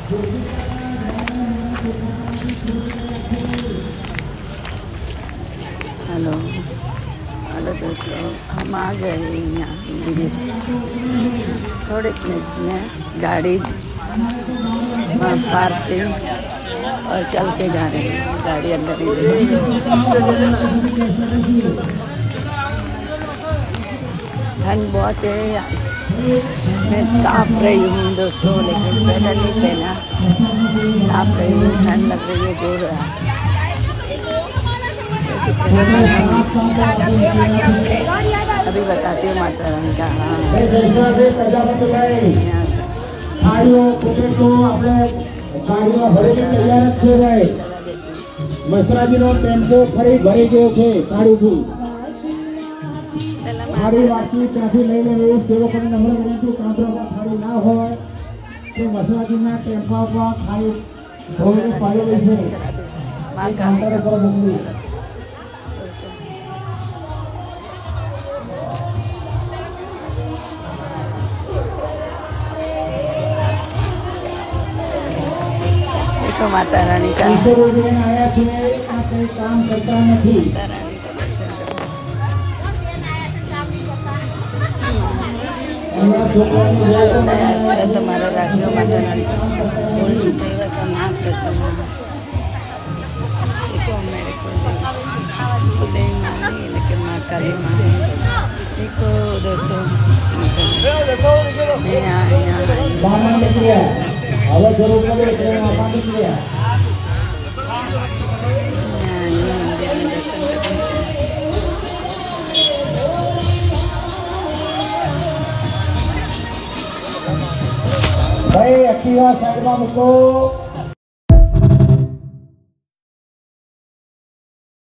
Hello hello दोस्तों, हम आ गए यहाँ मंदिर। थोड़े नजदीक में गाड़ी पार्क थी और चल के जा रहे हैं। गाड़ी अंदर ही ठंड बहुत है आज। मैं काँप रही हूँ दोस्तों, लेकिन स्वेटर नहीं पहना। काँप रही हूँ, ठंड लग रही है जोर। अभी बताती हूँ माता रानी का। મસરાજીનો ટેમ્પો ફરી ભરી ગયો છે કાળુથી. થાળી વાંચી ત્યાંથી લઈને એવું સેવકોને નમ્ર વિનંતી, કાંતરામાં થાળી ના હોય તો મસરાજીના ટેમ્પા પર થાળી ધોઈને પાડેલી છે. કાંતરા પર મોકલી. देखो माता रानी का आया છે આ કઈ કામ કરતા નથી. તમારો રાખજો માતા રાनी तो माफ करता हूँ। देखो मेरे को देवी मानी, लेकिन माँ काली माँ है। देखो दोस्तों, मैं હવે જરૂર પડે તો આપા નીકળ્યા. ભાઈ એક્ટિવા સાઈડમાં મૂકો.